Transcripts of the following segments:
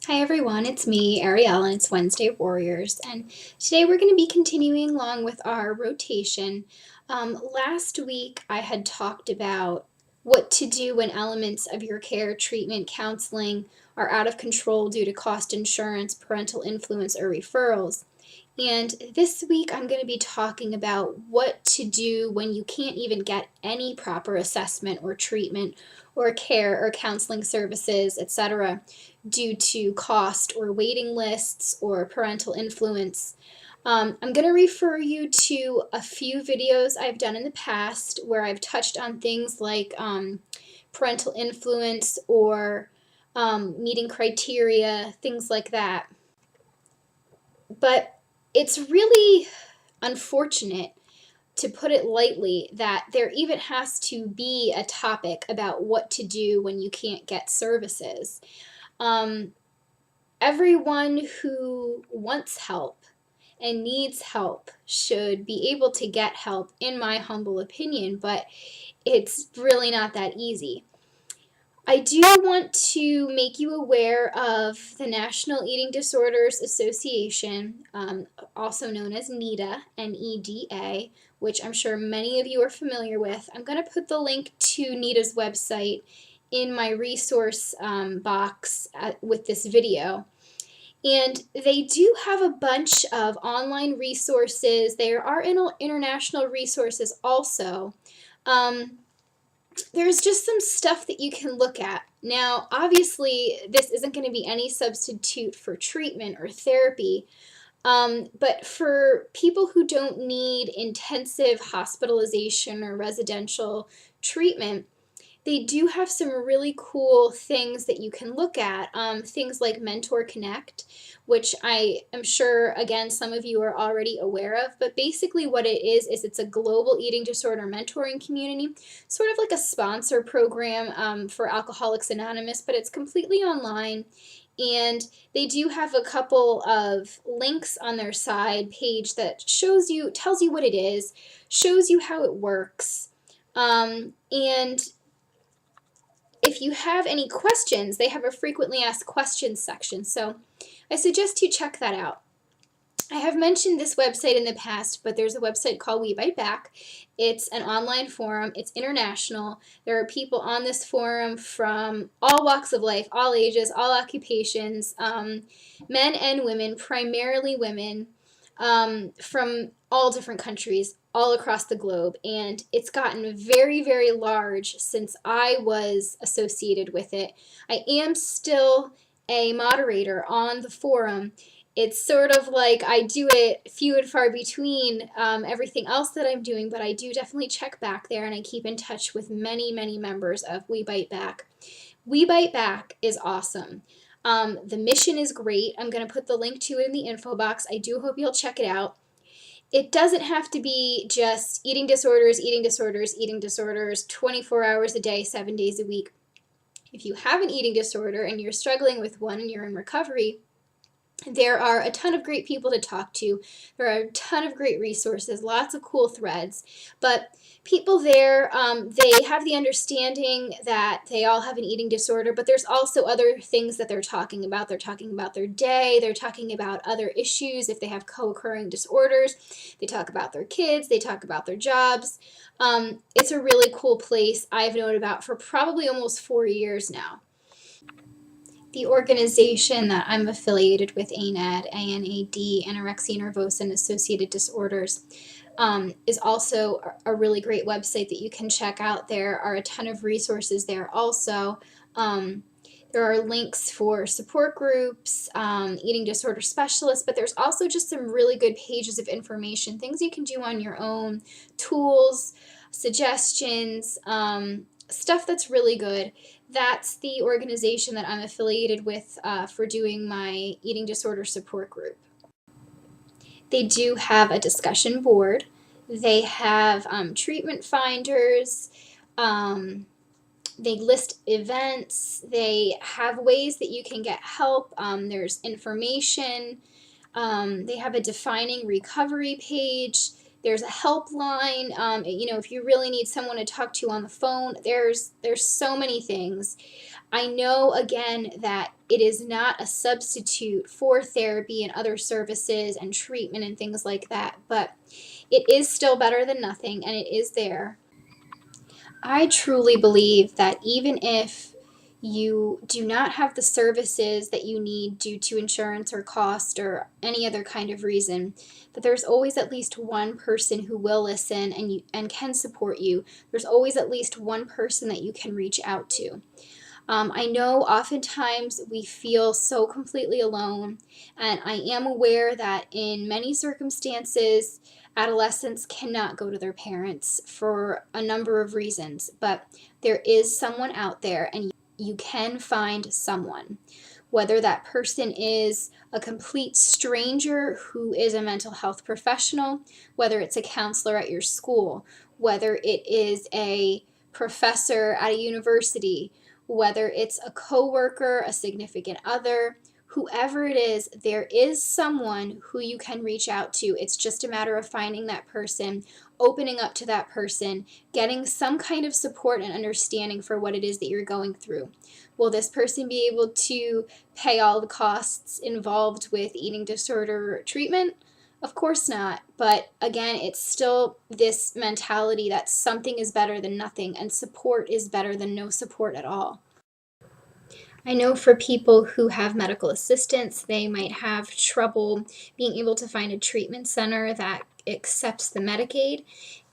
Hi everyone, it's me, Arielle, and it's Wednesday Warriors. And today we're going to be continuing along with our rotation. Last week I had talked about what to do when elements of your care, treatment, counseling are out of control due to cost insurance, parental influence, or referrals. And this week I'm going to be talking about what to do when you can't even get any proper assessment or treatment or care or counseling services, etc., due to cost or waiting lists or parental influence. I'm going to refer you to a few videos I've done in the past where I've touched on things like parental influence or meeting criteria, things like that. But it's really unfortunate, to put it lightly, that there even has to be a topic about what to do when you can't get services. Um, Everyone who wants help and needs help should be able to get help, in my humble opinion, but it's really not that easy. I do want to make you aware of the National Eating Disorders Association, also known as NEDA, NEDA, which I'm sure many of you are familiar with. I'm going to put the link to NEDA's website in my resource box with this video. And they do have a bunch of online resources. There are international resources also. There's just some stuff that you can look at. Now, obviously, this isn't going to be any substitute for treatment or therapy, but for people who don't need intensive hospitalization or residential treatment, they do have some really cool things that you can look at. Things like Mentor Connect, which I am sure, again, some of you are already aware of. But basically what it is it's a global eating disorder mentoring community, sort of like a sponsor program for Alcoholics Anonymous, but it's completely online. And they do have a couple of links on their side page that tells you what it is, shows you how it works. And if you have any questions, they have a frequently asked questions section, so I suggest you check that out. I have mentioned this website in the past, but there's a website called We Bite Back. It's an online forum. It's international. There are people on this forum from all walks of life, all ages, all occupations, men and women, primarily women, from all different countries, all across the globe. And it's gotten very, very large since I was associated with it. I am still a moderator on the forum. It's sort of like I do it few and far between everything else that I'm doing, but I do definitely check back there, and I keep in touch with many, many members of We Bite Back. We Bite Back is awesome. The mission is great. I'm going to put the link to it in the info box. I do hope you'll check it out. It doesn't have to be just eating disorders, 24 hours a day, 7 days a week. If you have an eating disorder and you're struggling with one and you're in recovery, there are a ton of great people to talk to. There are a ton of great resources, lots of cool threads. But people there, they have the understanding that they all have an eating disorder, but there's also other things that they're talking about. They're talking about their day. They're talking about other issues if they have co-occurring disorders. They talk about their kids. They talk about their jobs. It's a really cool place I've known about for probably almost 4 years now. The organization that I'm affiliated with, ANAD, ANAD, Anorexia Nervosa and Associated Disorders, is also a really great website that you can check out. There are a ton of resources there also. There are links for support groups, eating disorder specialists, but there's also just some really good pages of information, things you can do on your own, tools, suggestions, stuff that's really good. That's the organization that I'm affiliated with for doing my eating disorder support group. They do have a discussion board. They have treatment finders. They list events. They have ways that you can get help. There's information. They have a defining recovery page. There's a helpline. If you really need someone to talk to on the phone, there's so many things. I know again that it is not a substitute for therapy and other services and treatment and things like that, but it is still better than nothing and it is there. I truly believe that even if you do not have the services that you need due to insurance or cost or any other kind of reason, that there's always at least one person who will listen and can support you. There's always at least one person that you can reach out to. I know oftentimes we feel so completely alone, and I am aware that in many circumstances, adolescents cannot go to their parents for a number of reasons, but there is someone out there, and you can find someone. Whether that person is a complete stranger who is a mental health professional, whether it's a counselor at your school, whether it is a professor at a university, whether it's a coworker, a significant other, whoever it is, there is someone who you can reach out to. It's just a matter of finding that person, opening up to that person, getting some kind of support and understanding for what it is that you're going through. Will this person be able to pay all the costs involved with eating disorder treatment? Of course not. But again, it's still this mentality that something is better than nothing and support is better than no support at all. I know for people who have medical assistance, they might have trouble being able to find a treatment center that accepts the Medicaid.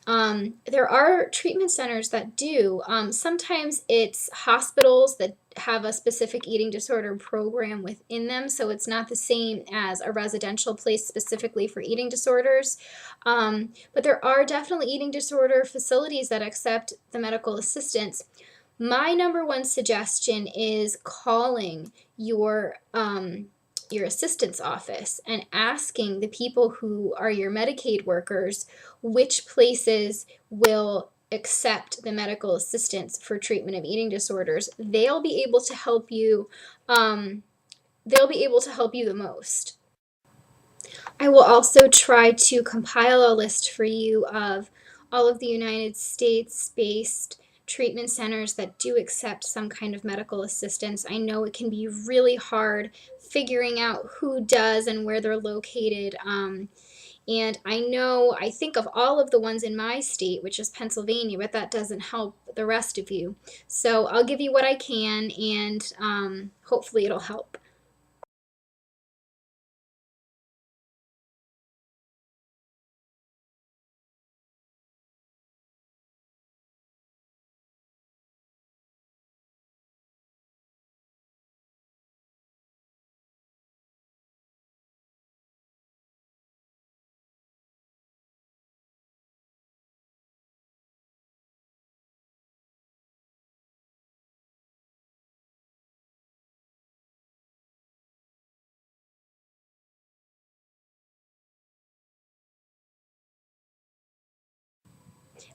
There are treatment centers that do. Sometimes it's hospitals that have a specific eating disorder program within them, so it's not the same as a residential place specifically for eating disorders. But there are definitely eating disorder facilities that accept the medical assistance. My number one suggestion is calling your assistance office and asking the people who are your Medicaid workers which places will accept the medical assistance for treatment of eating disorders. They'll be able to help you the most. I will also try to compile a list for you of all of the United States based treatment centers that do accept some kind of medical assistance. I know it can be really hard figuring out who does and where they're located. And I think of all of the ones in my state, which is Pennsylvania, but that doesn't help the rest of you. So I'll give you what I can, and hopefully it'll help.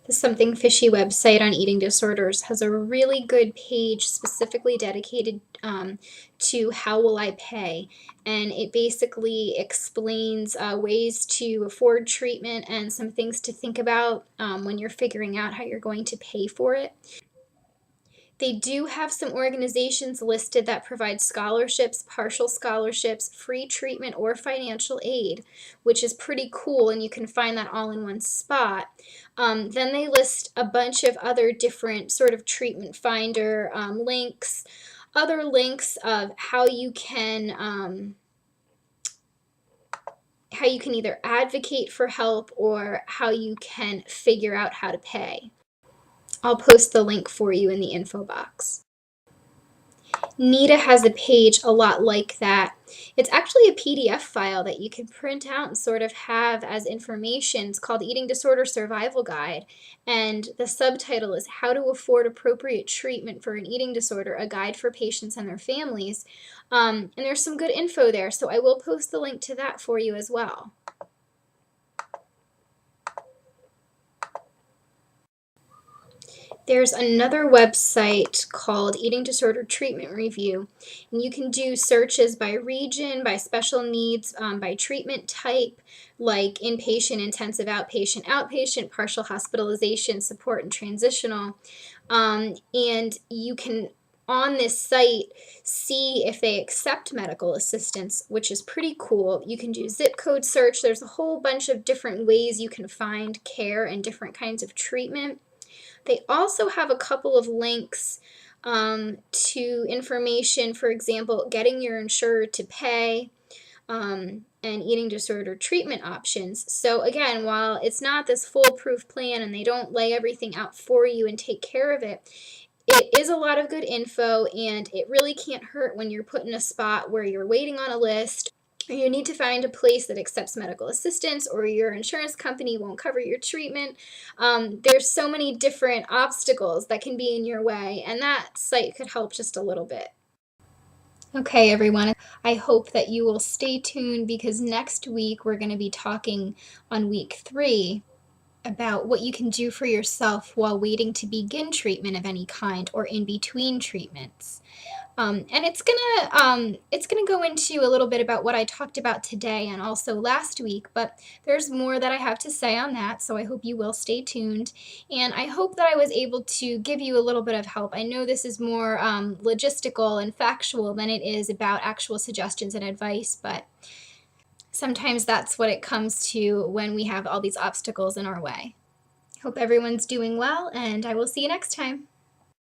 The Something Fishy website on eating disorders has a really good page specifically dedicated to how will I pay. And it basically explains ways to afford treatment and some things to think about when you're figuring out how you're going to pay for it. They do have some organizations listed that provide scholarships, partial scholarships, free treatment, or financial aid, which is pretty cool, and you can find that all in one spot. Then they list a bunch of other different sort of treatment finder links, other links of how you can either advocate for help or how you can figure out how to pay. I'll post the link for you in the info box. Nita has a page a lot like that. It's actually a PDF file that you can print out and sort of have as information. It's called Eating Disorder Survival Guide, and the subtitle is How to Afford Appropriate Treatment for an Eating Disorder, a guide for patients and their families. And there's some good info there, so I will post the link to that for you as well. There's another website called Eating Disorder Treatment Review, and you can do searches by region, by special needs, by treatment type, like inpatient, intensive outpatient, outpatient, partial hospitalization, support, and transitional. And you can, on this site, see if they accept medical assistance, which is pretty cool. You can do zip code search. There's a whole bunch of different ways you can find care and different kinds of treatment. They also have a couple of links to information, for example, getting your insurer to pay, and eating disorder treatment options. So, again, while it's not this foolproof plan and they don't lay everything out for you and take care of it, it is a lot of good info, and it really can't hurt when you're put in a spot where you're waiting on a list, or you need to find a place that accepts medical assistance, or your insurance company won't cover your treatment. There's so many different obstacles that can be in your way, and that site could help just a little bit. Okay, everyone, I hope that you will stay tuned because next week we're going to be talking on week 3 about what you can do for yourself while waiting to begin treatment of any kind or in between treatments. And it's gonna go into a little bit about what I talked about today and also last week, but there's more that I have to say on that, so I hope you will stay tuned. And I hope that I was able to give you a little bit of help. I know this is more logistical and factual than it is about actual suggestions and advice, but sometimes that's what it comes to when we have all these obstacles in our way. Hope everyone's doing well, and I will see you next time.